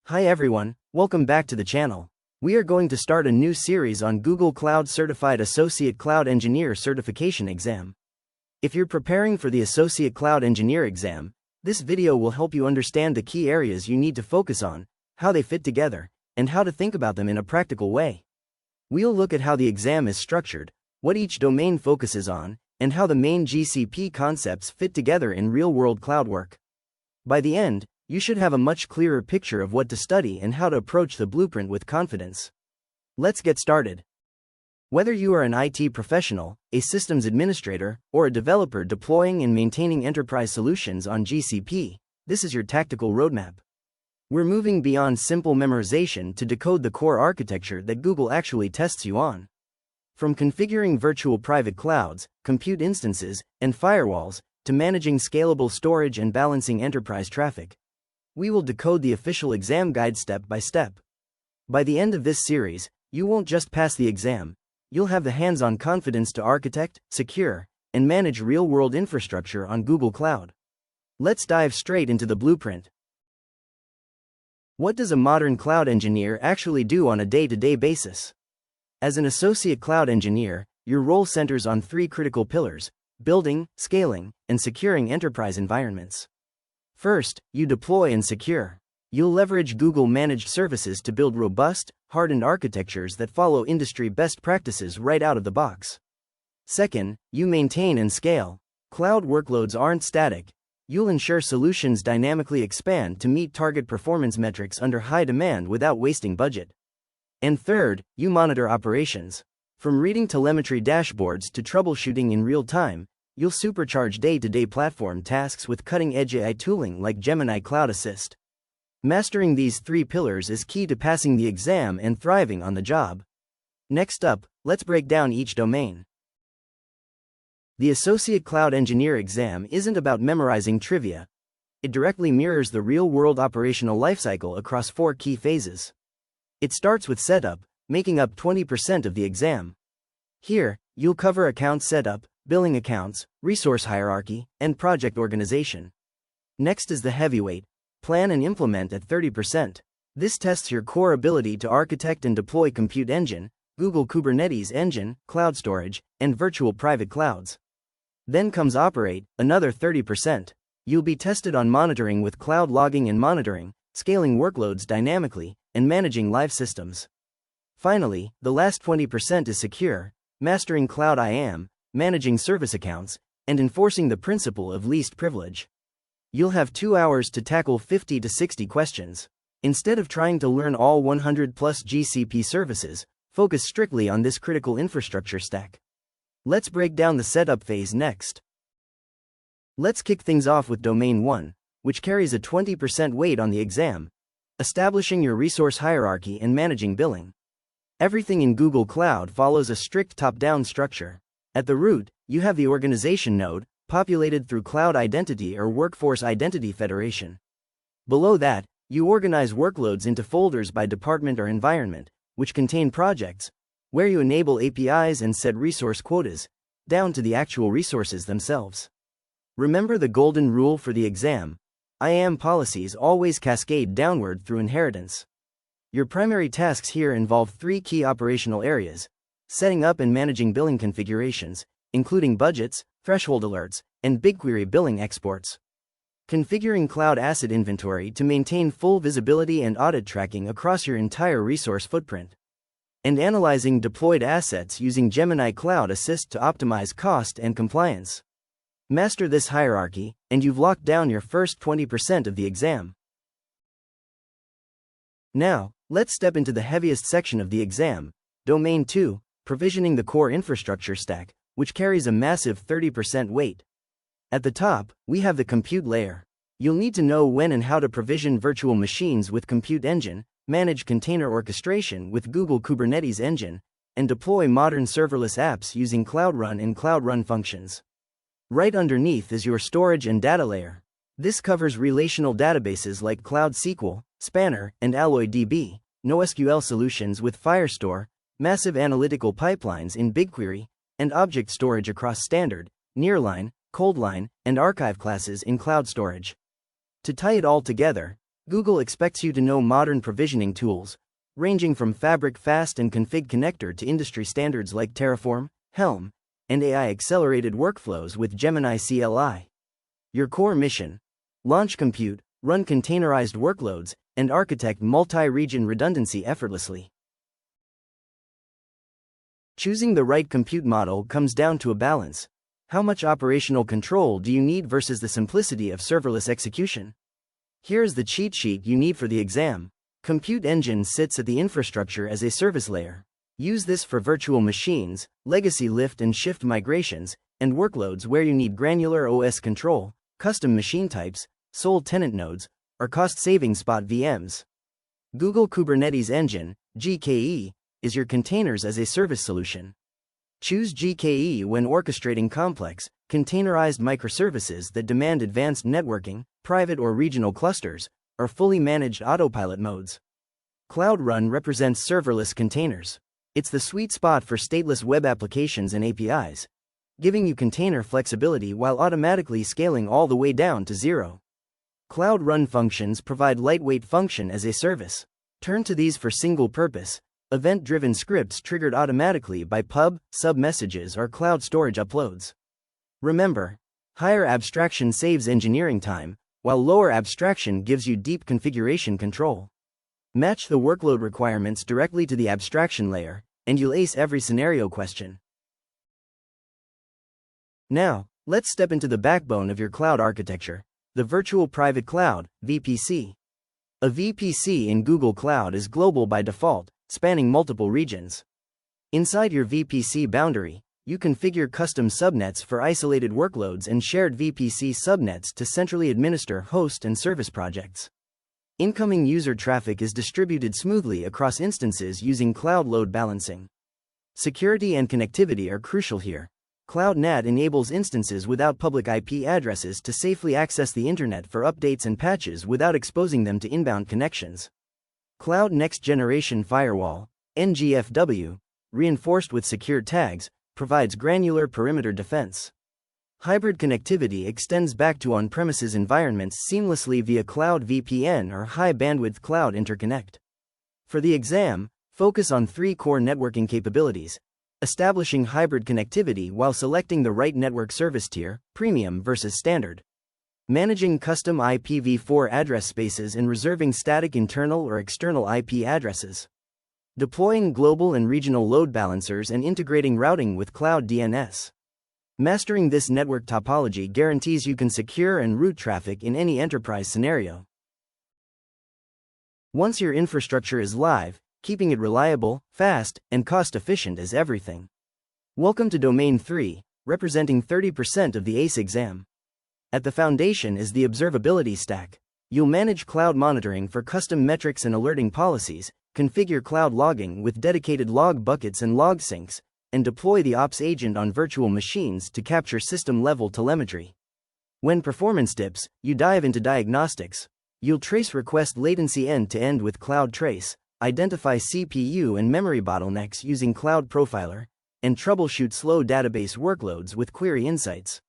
Hi everyone, welcome back to the channel. We are going to start a new series on Google Cloud Certified Associate Cloud Engineer Certification Exam. If you're preparing for the Associate Cloud Engineer exam, this video will help you understand the key areas you need to focus on, how they fit together, and how to think about them in a practical way. We'll look at how the exam is structured, what each domain focuses on, and how the main GCP concepts fit together in real-world cloud work. By the end, you should have a much clearer picture of what to study and how to approach the blueprint with confidence. Let's get started. Whether you are an IT professional, a systems administrator, or a developer deploying and maintaining enterprise solutions on GCP, this is your tactical roadmap. We're moving beyond simple memorization to decode the core architecture that Google actually tests you on. From configuring virtual private clouds, compute instances, and firewalls, to managing scalable storage and balancing enterprise traffic, we will decode the official exam guide step by step. By the end of this series, you won't just pass the exam, you'll have the hands-on confidence to architect, secure, and manage real-world infrastructure on Google Cloud. Let's dive straight into the blueprint. What does a modern cloud engineer actually do on a day-to-day basis? As an associate cloud engineer, your role centers on three critical pillars: building, scaling, and securing enterprise environments. First, you deploy and secure. You'll leverage Google Managed Services to build robust, hardened architectures that follow industry best practices right out of the box. Second, you maintain and scale. Cloud workloads aren't static. You'll ensure solutions dynamically expand to meet target performance metrics under high demand without wasting budget. And third, you monitor operations. From reading telemetry dashboards to troubleshooting in real time, you'll supercharge day-to-day platform tasks with cutting-edge AI tooling like Gemini Cloud Assist. Mastering these three pillars is key to passing the exam and thriving on the job. Next up, let's break down each domain. The Associate Cloud Engineer exam isn't about memorizing trivia. It directly mirrors the real-world operational lifecycle across four key phases. It starts with setup, making up 20% of the exam. Here, you'll cover account setup, billing accounts, resource hierarchy, and project organization. Next is the heavyweight, plan and implement at 30%. This tests your core ability to architect and deploy Compute Engine, Google Kubernetes Engine, cloud storage, and virtual private clouds. Then comes operate, another 30%. You'll be tested on monitoring with cloud logging and monitoring, scaling workloads dynamically, and managing live systems. Finally, the last 20% is secure, mastering Cloud IAM, managing service accounts, and enforcing the principle of least privilege. You'll have 2 hours to tackle 50 to 60 questions. Instead of trying to learn all 100 plus GCP services, focus strictly on this critical infrastructure stack. Let's break down the setup phase next. Let's kick things off with Domain 1, which carries a 20% weight on the exam, establishing your resource hierarchy and managing billing. Everything in Google Cloud follows a strict top-down structure. At the root, you have the organization node, populated through Cloud Identity or Workforce Identity Federation. Below that, you organize workloads into folders by department or environment, which contain projects, where you enable APIs and set resource quotas, down to the actual resources themselves. Remember the golden rule for the exam: IAM policies always cascade downward through inheritance. Your primary tasks here involve three key operational areas: setting up and managing billing configurations, including budgets, threshold alerts, and BigQuery billing exports. Configuring Cloud Asset Inventory to maintain full visibility and audit tracking across your entire resource footprint. And analyzing deployed assets using Gemini Cloud Assist to optimize cost and compliance. Master this hierarchy, and you've locked down your first 20% of the exam. Now, let's step into the heaviest section of the exam, Domain 2, provisioning the core infrastructure stack, which carries a massive 30% weight. At the top, we have the compute layer. You'll need to know when and how to provision virtual machines with Compute Engine, manage container orchestration with Google Kubernetes Engine, and deploy modern serverless apps using Cloud Run and Cloud Run functions. Right underneath is your storage and data layer. This covers relational databases like Cloud SQL, Spanner, and AlloyDB, NoSQL solutions with Firestore, massive analytical pipelines in BigQuery, and object storage across standard, nearline, coldline, and archive classes in cloud storage. To tie it all together, Google expects you to know modern provisioning tools, ranging from Fabric Fast and Config Connector to industry standards like Terraform, Helm, and AI-accelerated workflows with Gemini CLI. Your core mission: launch compute, run containerized workloads, and architect multi-region redundancy effortlessly. Choosing the right compute model comes down to a balance. How much operational control do you need versus the simplicity of serverless execution? Here's the cheat sheet you need for the exam. Compute Engine sits at the infrastructure as a service layer. Use this for virtual machines, legacy lift and shift migrations, and workloads where you need granular OS control, custom machine types, sole tenant nodes, or cost-saving spot VMs. Google Kubernetes Engine, GKE, is your containers as a service solution. Choose GKE when orchestrating complex, containerized microservices that demand advanced networking, private or regional clusters, or fully managed autopilot modes. Cloud Run represents serverless containers. It's the sweet spot for stateless web applications and APIs, giving you container flexibility while automatically scaling all the way down to zero. Cloud Run functions provide lightweight function as a service. Turn to these for single-purpose, event-driven scripts triggered automatically by pub, sub messages or cloud storage uploads. Remember, higher abstraction saves engineering time, while lower abstraction gives you deep configuration control. Match the workload requirements directly to the abstraction layer, and you'll ace every scenario question. Now, let's step into the backbone of your cloud architecture, the Virtual Private Cloud, VPC. A VPC in Google Cloud is global by default, spanning multiple regions. Inside your VPC boundary, you configure custom subnets for isolated workloads and shared VPC subnets to centrally administer host and service projects. Incoming user traffic is distributed smoothly across instances using cloud load balancing. Security and connectivity are crucial here. Cloud NAT enables instances without public IP addresses to safely access the internet for updates and patches without exposing them to inbound connections. Cloud Next Generation Firewall, NGFW, reinforced with secured tags, provides granular perimeter defense. Hybrid connectivity extends back to on-premises environments seamlessly via Cloud VPN or high-bandwidth cloud interconnect. For the exam, focus on 3 core networking capabilities: establishing hybrid connectivity while selecting the right network service tier, premium versus standard; managing custom IPv4 address spaces and reserving static internal or external IP addresses; deploying global and regional load balancers and integrating routing with cloud DNS. Mastering this network topology guarantees you can secure and route traffic in any enterprise scenario. Once your infrastructure is live, keeping it reliable, fast, and cost-efficient is everything. Welcome to Domain 3, representing 30% of the ACE exam. At the foundation is the observability stack. You'll manage cloud monitoring for custom metrics and alerting policies, configure cloud logging with dedicated log buckets and log syncs, and deploy the Ops agent on virtual machines to capture system-level telemetry. When performance dips, you dive into diagnostics. You'll trace request latency end-to-end with Cloud Trace, identify CPU and memory bottlenecks using Cloud Profiler, and troubleshoot slow database workloads with Query Insights.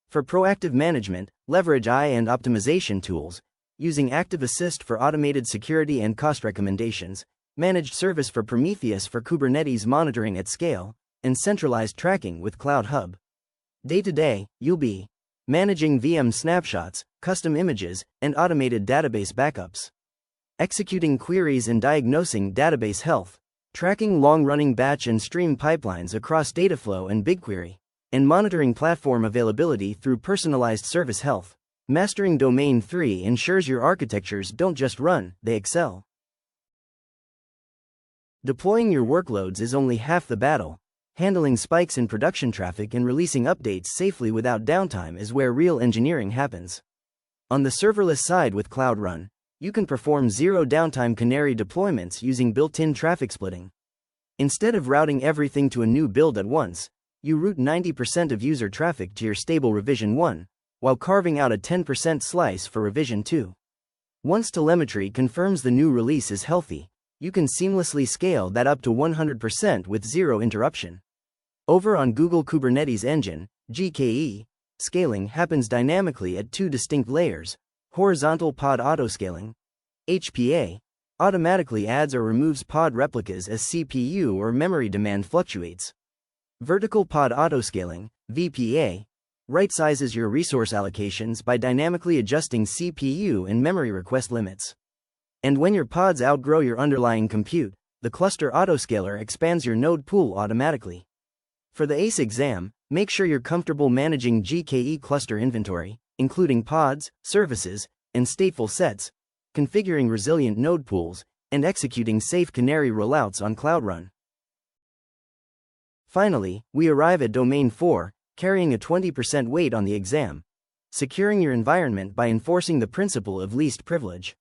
For proactive management, leverage AI and optimization tools, using Active Assist for automated security and cost recommendations, managed service for Prometheus for Kubernetes monitoring at scale, and centralized tracking with Cloud Hub. Day-to-day, you'll be managing VM snapshots, custom images, and automated database backups, executing queries and diagnosing database health, tracking long-running batch and stream pipelines across Dataflow and BigQuery, and monitoring platform availability through personalized service health. Mastering Domain 3 ensures your architectures don't just run, they excel. Deploying your workloads is only half the battle. Handling spikes in production traffic and releasing updates safely without downtime is where real engineering happens. On the serverless side with Cloud Run, you can perform zero-downtime canary deployments using built-in traffic splitting. Instead of routing everything to a new build at once, you route 90% of user traffic to your stable revision 1, while carving out a 10% slice for revision 2. Once telemetry confirms the new release is healthy, you can seamlessly scale that up to 100% with zero interruption. Over on Google Kubernetes Engine, GKE, scaling happens dynamically at 2 distinct layers: horizontal pod autoscaling, HPA, automatically adds or removes pod replicas as CPU or memory demand fluctuates. Vertical pod autoscaling, VPA, right-sizes your resource allocations by dynamically adjusting CPU and memory request limits. And when your pods outgrow your underlying compute, the cluster autoscaler expands your node pool automatically. For the ACE exam, make sure you're comfortable managing GKE cluster inventory, including pods, services, and stateful sets, configuring resilient node pools, and executing safe canary rollouts on Cloud Run. Finally, we arrive at Domain 4, carrying a 20% weight on the exam, securing your environment by enforcing the principle of least privilege.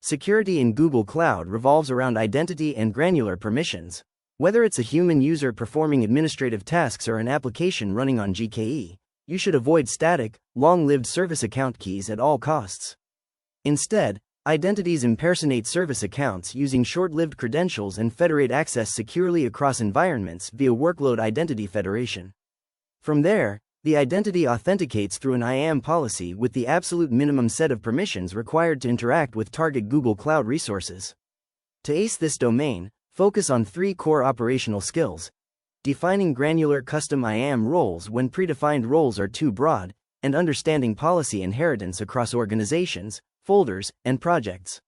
Security in Google Cloud revolves around identity and granular permissions. Whether it's a human user performing administrative tasks or an application running on GKE, you should avoid static, long-lived service account keys at all costs. Instead, identities impersonate service accounts using short-lived credentials and federate access securely across environments via workload identity federation. From there, the identity authenticates through an IAM policy with the absolute minimum set of permissions required to interact with target Google Cloud resources. To ace this domain, focus on 3 core operational skills: defining granular custom IAM roles when predefined roles are too broad, and understanding policy inheritance across organizations, folders, and projects.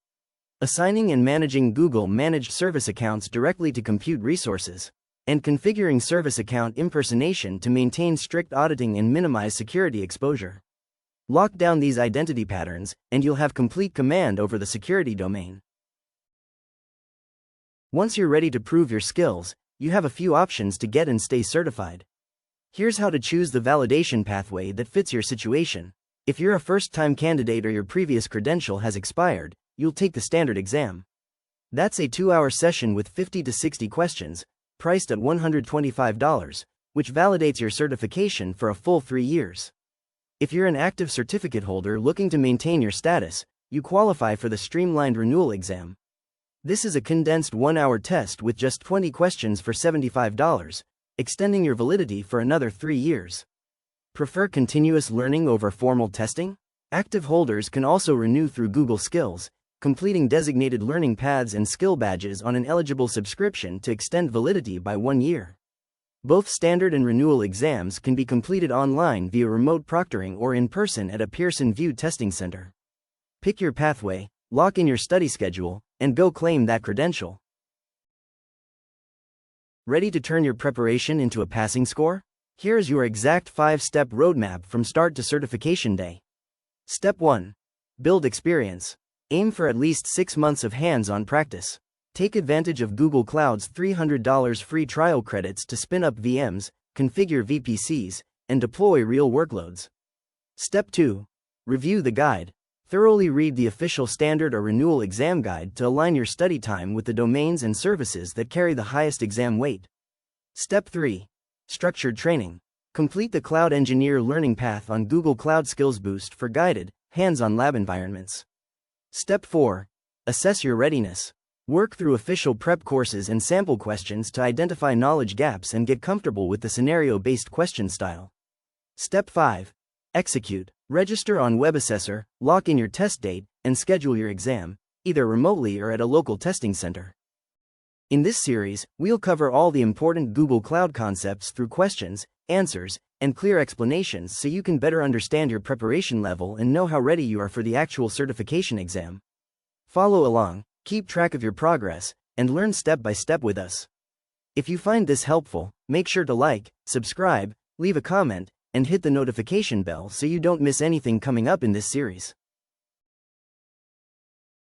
Assigning and managing Google Managed Service Accounts directly to compute resources, and configuring service account impersonation to maintain strict auditing and minimize security exposure. Lock down these identity patterns, and you'll have complete command over the security domain. Once you're ready to prove your skills, you have a few options to get and stay certified. Here's how to choose the validation pathway that fits your situation. If you're a first-time candidate or your previous credential has expired, you'll take the standard exam. That's a 2-hour session with 50 to 60 questions, priced at $125, which validates your certification for a full 3 years. If you're an active certificate holder looking to maintain your status, you qualify for the streamlined renewal exam. This is a condensed 1-hour test with just 20 questions for $75, extending your validity for another 3 years. Prefer continuous learning over formal testing? Active holders can also renew through Google Skills, completing designated learning paths and skill badges on an eligible subscription to extend validity by 1 year. Both standard and renewal exams can be completed online via remote proctoring or in person at a Pearson VUE testing center. Pick your pathway, lock in your study schedule, and go claim that credential. Ready to turn your preparation into a passing score? Here's your exact 5-step roadmap from start to certification day. Step 1. Build experience. Aim for at least 6 months of hands-on practice. Take advantage of Google Cloud's $300 free trial credits to spin up VMs, configure VPCs, and deploy real workloads. Step 2. Review the guide. Thoroughly read the official standard or renewal exam guide to align your study time with the domains and services that carry the highest exam weight. Step 3. Structured training. Complete the Cloud Engineer learning path on Google Cloud Skills Boost for guided, hands-on lab environments. Step 4. Assess your readiness. Work through official prep courses and sample questions to identify knowledge gaps and get comfortable with the scenario-based question style. Step 5. Execute. Register on WebAssessor, lock in your test date, and schedule your exam, either remotely or at a local testing center. In this series, we'll cover all the important Google Cloud concepts through questions, answers, and clear explanations so you can better understand your preparation level and know how ready you are for the actual certification exam. Follow along, keep track of your progress, and learn step by step with us. If you find this helpful, make sure to like, subscribe, leave a comment, and hit the notification bell so you don't miss anything coming up in this series.